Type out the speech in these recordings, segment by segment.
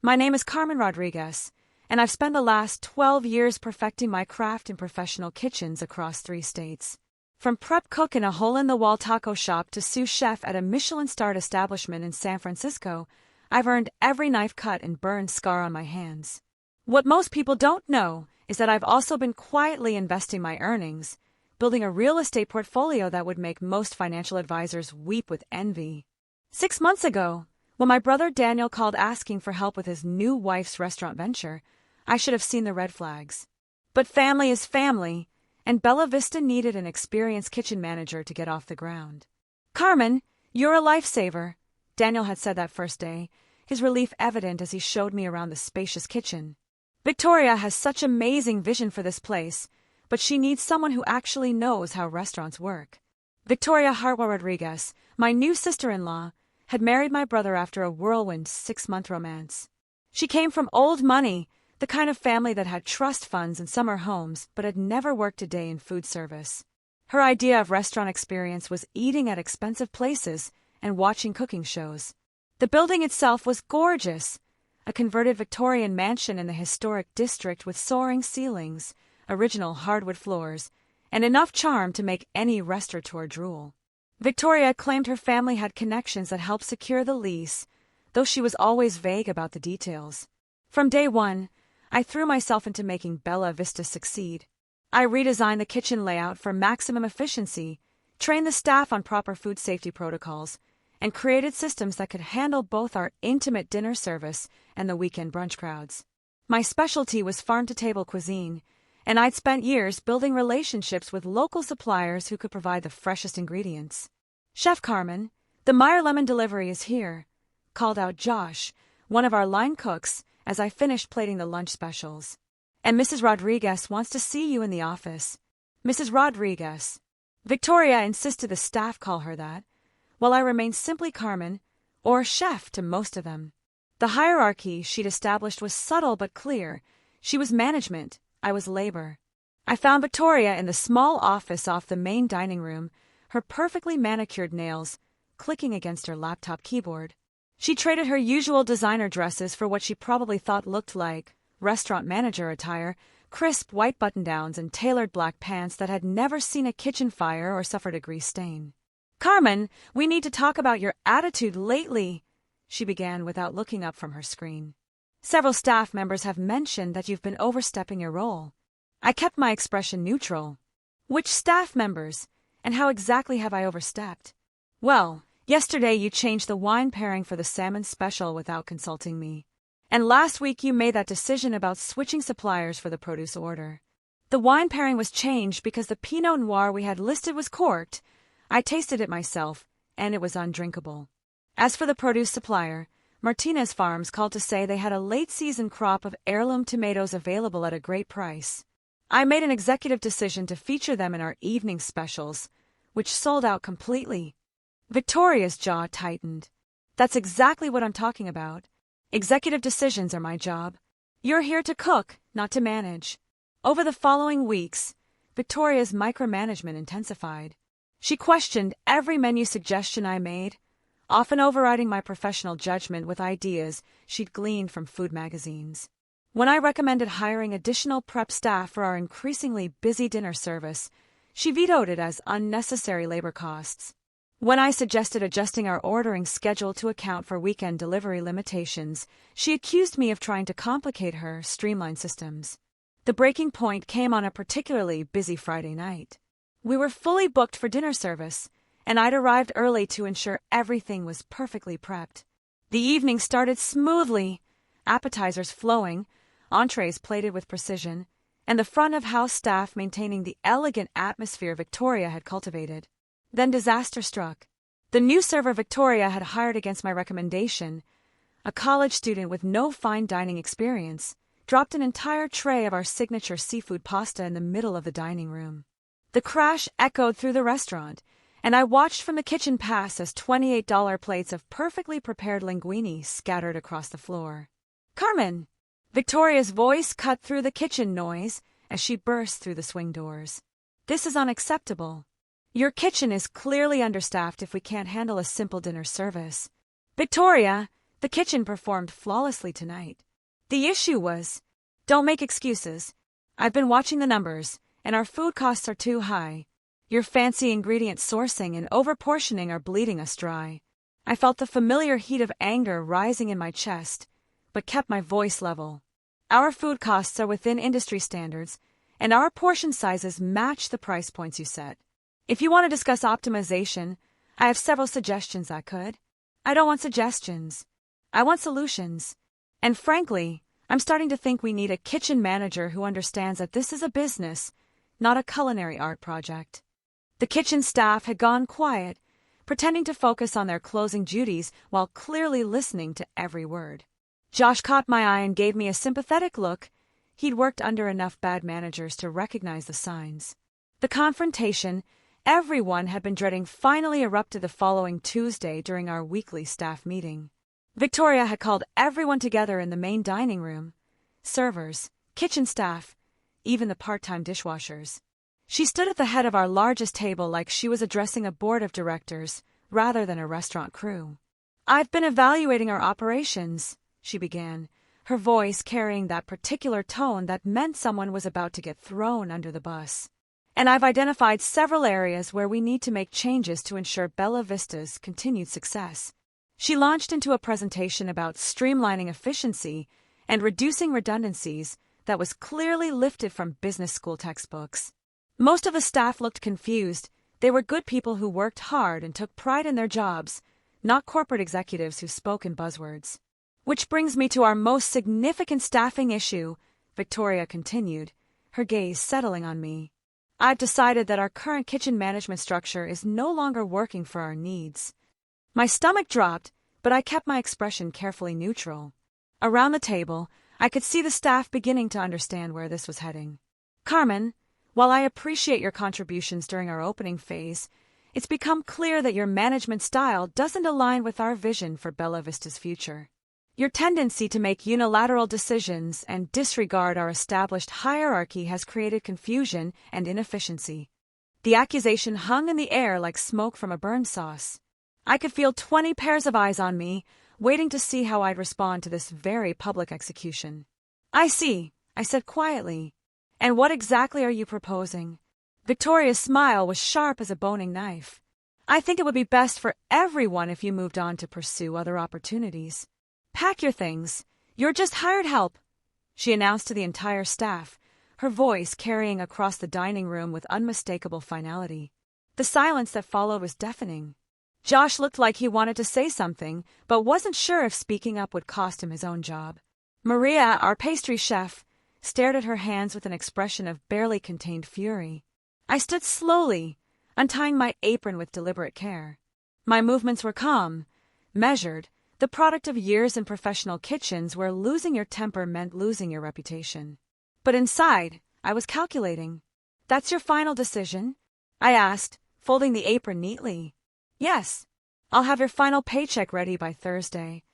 My name is Carmen Rodriguez, and I've spent the last 12 years perfecting my craft in professional kitchens across 3 states. From prep cook in a hole-in-the-wall taco shop to sous chef at a Michelin-starred establishment in San Francisco, I've earned every knife cut and burned scar on my hands. What most people don't know is that I've also been quietly investing my earnings, building a real estate portfolio that would make most financial advisors weep with envy. 6 months ago, when my brother Daniel called asking for help with his new wife's restaurant venture, I should have seen the red flags. But family is family, and Bella Vista needed an experienced kitchen manager to get off the ground. "Carmen, you're a lifesaver," Daniel had said that first day, his relief evident as he showed me around the spacious kitchen. "Victoria has such amazing vision for this place, but she needs someone who actually knows how restaurants work." Victoria Hartwell Rodriguez, my new sister-in-law, had married my brother after a whirlwind 6-month romance. She came from old money, the kind of family that had trust funds and summer homes but had never worked a day in food service. Her idea of restaurant experience was eating at expensive places and watching cooking shows. The building itself was gorgeous, a converted Victorian mansion in the historic district with soaring ceilings, original hardwood floors, and enough charm to make any restaurateur drool. Victoria claimed her family had connections that helped secure the lease, though she was always vague about the details. From day one, I threw myself into making Bella Vista succeed. I redesigned the kitchen layout for maximum efficiency, trained the staff on proper food safety protocols, and created systems that could handle both our intimate dinner service and the weekend brunch crowds. My specialty was farm-to-table cuisine, and I'd spent years building relationships with local suppliers who could provide the freshest ingredients. "Chef Carmen, the Meyer lemon delivery is here," called out Josh, one of our line cooks, as I finished plating the lunch specials. "And Mrs. Rodriguez wants to see you in the office." Mrs. Rodriguez. Victoria insisted the staff call her that, while I remained simply Carmen, or Chef to most of them. The hierarchy she'd established was subtle but clear. She was management, I was labor. I found Victoria in the small office off the main dining room, her perfectly manicured nails clicking against her laptop keyboard. She traded her usual designer dresses for what she probably thought looked like restaurant manager attire, crisp white button-downs and tailored black pants that had never seen a kitchen fire or suffered a grease stain. "Carmen, we need to talk about your attitude lately," she began without looking up from her screen. "Several staff members have mentioned that you've been overstepping your role." I kept my expression neutral. "Which staff members, and how exactly have I overstepped?" "Well, yesterday you changed the wine pairing for the salmon special without consulting me. And last week you made that decision about switching suppliers for the produce order. The wine pairing was changed because the Pinot Noir we had listed was corked. I tasted it myself, and it was undrinkable. As for the produce supplier, Martinez Farms called to say they had a late-season crop of heirloom tomatoes available at a great price. I made an executive decision to feature them in our evening specials, which sold out completely." Victoria's jaw tightened. "That's exactly what I'm talking about. Executive decisions are my job. You're here to cook, not to manage." Over the following weeks, Victoria's micromanagement intensified. She questioned every menu suggestion I made, often overriding my professional judgment with ideas she'd gleaned from food magazines. When I recommended hiring additional prep staff for our increasingly busy dinner service, she vetoed it as unnecessary labor costs. When I suggested adjusting our ordering schedule to account for weekend delivery limitations, she accused me of trying to complicate her streamlined systems. The breaking point came on a particularly busy Friday night. We were fully booked for dinner service, and I'd arrived early to ensure everything was perfectly prepped. The evening started smoothly, appetizers flowing, entrees plated with precision, and the front-of-house staff maintaining the elegant atmosphere Victoria had cultivated. Then disaster struck. The new server Victoria had hired against my recommendation, a college student with no fine dining experience, dropped an entire tray of our signature seafood pasta in the middle of the dining room. The crash echoed through the restaurant, and I watched from the kitchen pass as $28 plates of perfectly prepared linguine scattered across the floor. "Carmen!" Victoria's voice cut through the kitchen noise as she burst through the swing doors. "This is unacceptable. Your kitchen is clearly understaffed if we can't handle a simple dinner service." "Victoria, The kitchen performed flawlessly tonight. The issue was, don't make excuses. I've been watching the numbers, and our food costs are too high. Your fancy ingredient sourcing and overportioning are bleeding us dry. I felt the familiar heat of anger rising in my chest, but kept my voice level. Our food costs are within industry standards, and our portion sizes match the price points you set. If you want to discuss optimization, I have several suggestions I could. I don't want suggestions. I want solutions. And frankly, I'm starting to think we need a kitchen manager who understands that this is a business, not a culinary art project. The kitchen staff had gone quiet, pretending to focus on their closing duties while clearly listening to every word. Josh caught my eye and gave me a sympathetic look. He'd worked under enough bad managers to recognize the signs. The confrontation everyone had been dreading finally erupted the following Tuesday during our weekly staff meeting. Victoria had called everyone together in the main dining room: servers, kitchen staff, even the part-time dishwashers. She stood at the head of our largest table like she was addressing a board of directors rather than a restaurant crew. "I've been evaluating our operations," she began, her voice carrying that particular tone that meant someone was about to get thrown under the bus. "And I've identified several areas where we need to make changes to ensure Bella Vista's continued success." She launched into a presentation about streamlining efficiency and reducing redundancies that was clearly lifted from business school textbooks. Most of the staff looked confused. They were good people who worked hard and took pride in their jobs, not corporate executives who spoke in buzzwords. "Which brings me to our most significant staffing issue," Victoria continued, her gaze settling on me. "I've decided that our current kitchen management structure is no longer working for our needs." My stomach dropped, but I kept my expression carefully neutral. Around the table, I could see the staff beginning to understand where this was heading. "Carmen, while I appreciate your contributions during our opening phase, it's become clear that your management style doesn't align with our vision for Bella Vista's future. Your tendency to make unilateral decisions and disregard our established hierarchy has created confusion and inefficiency." The accusation hung in the air like smoke from a burn sauce. I could feel 20 pairs of eyes on me, waiting to see how I'd respond to this very public execution. "I see," I said quietly. "And what exactly are you proposing?" Victoria's smile was sharp as a boning knife. "I think it would be best for everyone if you moved on to pursue other opportunities. Pack your things. You're just hired help," she announced to the entire staff, her voice carrying across the dining room with unmistakable finality. The silence that followed was deafening. Josh looked like he wanted to say something, but wasn't sure if speaking up would cost him his own job. Maria, our pastry chef, stared at her hands with an expression of barely contained fury. I stood slowly, untying my apron with deliberate care. My movements were calm, measured, the product of years in professional kitchens where losing your temper meant losing your reputation. But inside, I was calculating. "That's your final decision?" I asked, folding the apron neatly. "Yes. I'll have your final paycheck ready by Thursday."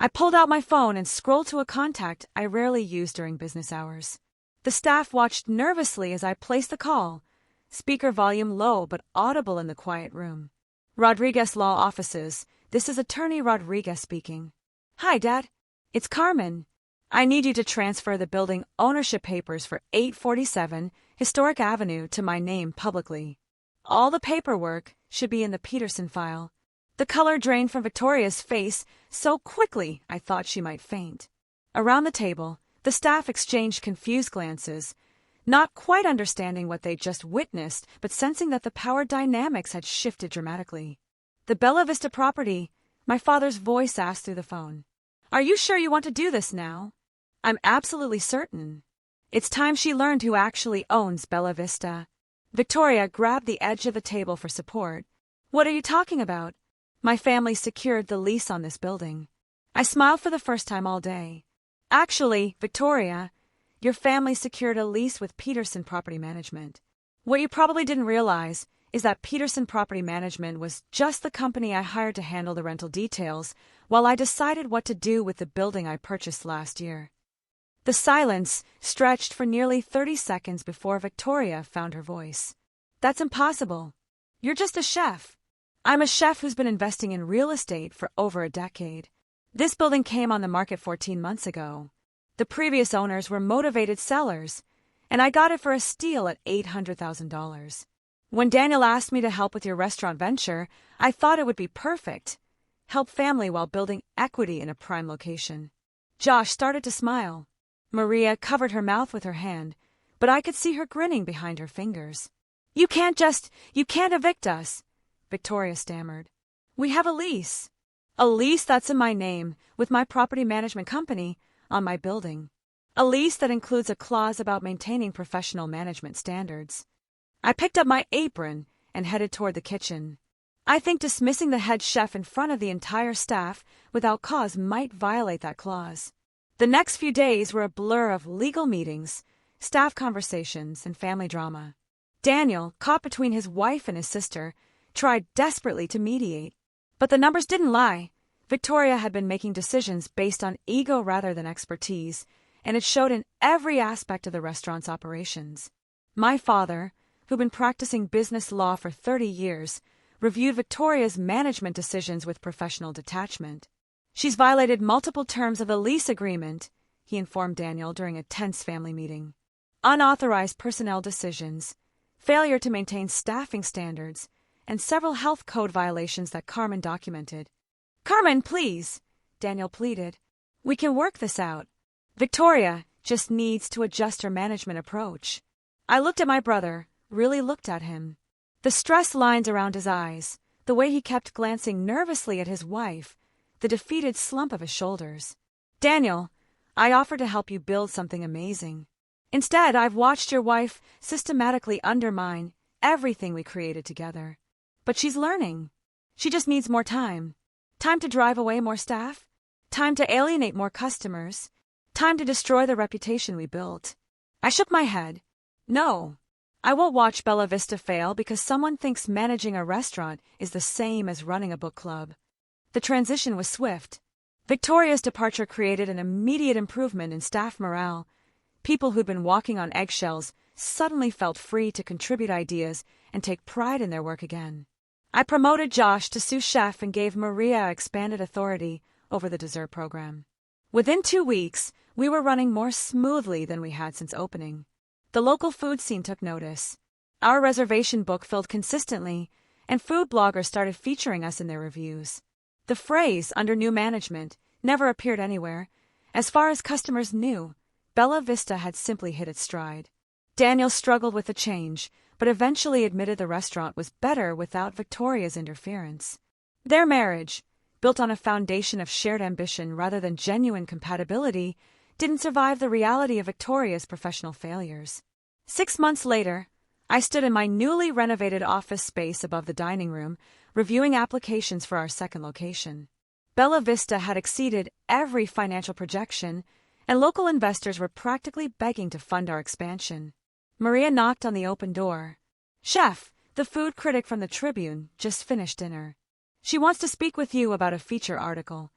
I pulled out my phone and scrolled to a contact I rarely use during business hours. The staff watched nervously as I placed the call, speaker volume low but audible in the quiet room. "Rodriguez Law Offices. This is Attorney Rodriguez speaking." "Hi, Dad. It's Carmen. I need you to transfer the building ownership papers for 847 Historic Avenue to my name publicly. All the paperwork should be in the Peterson file." The color drained from Victoria's face so quickly I thought she might faint. Around the table, the staff exchanged confused glances, not quite understanding what they'd just witnessed, but sensing that the power dynamics had shifted dramatically. "The Bella Vista property," my father's voice asked through the phone. "Are you sure you want to do this now?" "I'm absolutely certain. It's time she learned who actually owns Bella Vista." Victoria grabbed the edge of the table for support. "What are you talking about?" "My family secured the lease on this building." I smiled for the first time all day. "Actually, Victoria, your family secured a lease with Peterson Property Management. What you probably didn't realize is that Peterson Property Management was just the company I hired to handle the rental details while I decided what to do with the building I purchased last year." The silence stretched for nearly 30 seconds before Victoria found her voice. "That's impossible. You're just a chef." "I'm a chef who's been investing in real estate for over a decade. This building came on the market 14 months ago. The previous owners were motivated sellers, and I got it for a steal at $800,000. When Daniel asked me to help with your restaurant venture, I thought it would be perfect. Help family while building equity in a prime location. Josh started to smile. Maria covered her mouth with her hand, but I could see her grinning behind her fingers. You can't evict us, Victoria stammered. We have a lease. A lease that's in my name, with my property management company, on my building. A lease that includes a clause about maintaining professional management standards. I picked up my apron and headed toward the kitchen. I think dismissing the head chef in front of the entire staff without cause might violate that clause. The next few days were a blur of legal meetings, staff conversations, and family drama. Daniel, caught between his wife and his sister, tried desperately to mediate. But the numbers didn't lie. Victoria had been making decisions based on ego rather than expertise, and it showed in every aspect of the restaurant's operations. My father, who'd been practicing business law for 30 years, reviewed Victoria's management decisions with professional detachment. She's violated multiple terms of the lease agreement, he informed Daniel during a tense family meeting. Unauthorized personnel decisions, failure to maintain staffing standards, and several health code violations that Carmen documented. Carmen, please, Daniel pleaded. We can work this out. Victoria just needs to adjust her management approach. I looked at my brother, really looked at him. The stress lines around his eyes, the way he kept glancing nervously at his wife, the defeated slump of his shoulders. Daniel, I offered to help you build something amazing. Instead, I've watched your wife systematically undermine everything we created together. But she's learning. She just needs more time. Time to drive away more staff. Time to alienate more customers. Time to destroy the reputation we built. I shook my head. No, I won't watch Bella Vista fail because someone thinks managing a restaurant is the same as running a book club. The transition was swift. Victoria's departure created an immediate improvement in staff morale. People who'd been walking on eggshells suddenly felt free to contribute ideas and take pride in their work again. I promoted Josh to sous chef and gave Maria expanded authority over the dessert program. Within 2 weeks, we were running more smoothly than we had since opening. The local food scene took notice. Our reservation book filled consistently, and food bloggers started featuring us in their reviews. The phrase, under new management, never appeared anywhere. As far as customers knew, Bella Vista had simply hit its stride. Daniel struggled with the change, but eventually admitted the restaurant was better without Victoria's interference. Their marriage, built on a foundation of shared ambition rather than genuine compatibility, didn't survive the reality of Victoria's professional failures. 6 months later, I stood in my newly renovated office space above the dining room, reviewing applications for our second location. Bella Vista had exceeded every financial projection, and local investors were practically begging to fund our expansion. Maria knocked on the open door. Chef, the food critic from the Tribune, just finished dinner. She wants to speak with you about a feature article.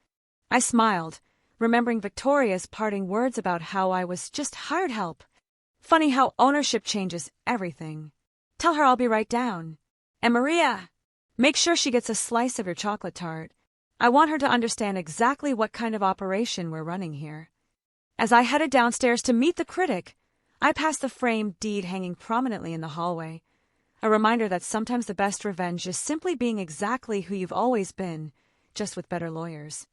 I smiled, remembering Victoria's parting words about how I was just hired help. Funny how ownership changes everything. Tell her I'll be right down. And Maria, make sure she gets a slice of your chocolate tart. I want her to understand exactly what kind of operation we're running here. As I headed downstairs to meet the critic, I passed the framed deed hanging prominently in the hallway, a reminder that sometimes the best revenge is simply being exactly who you've always been, just with better lawyers.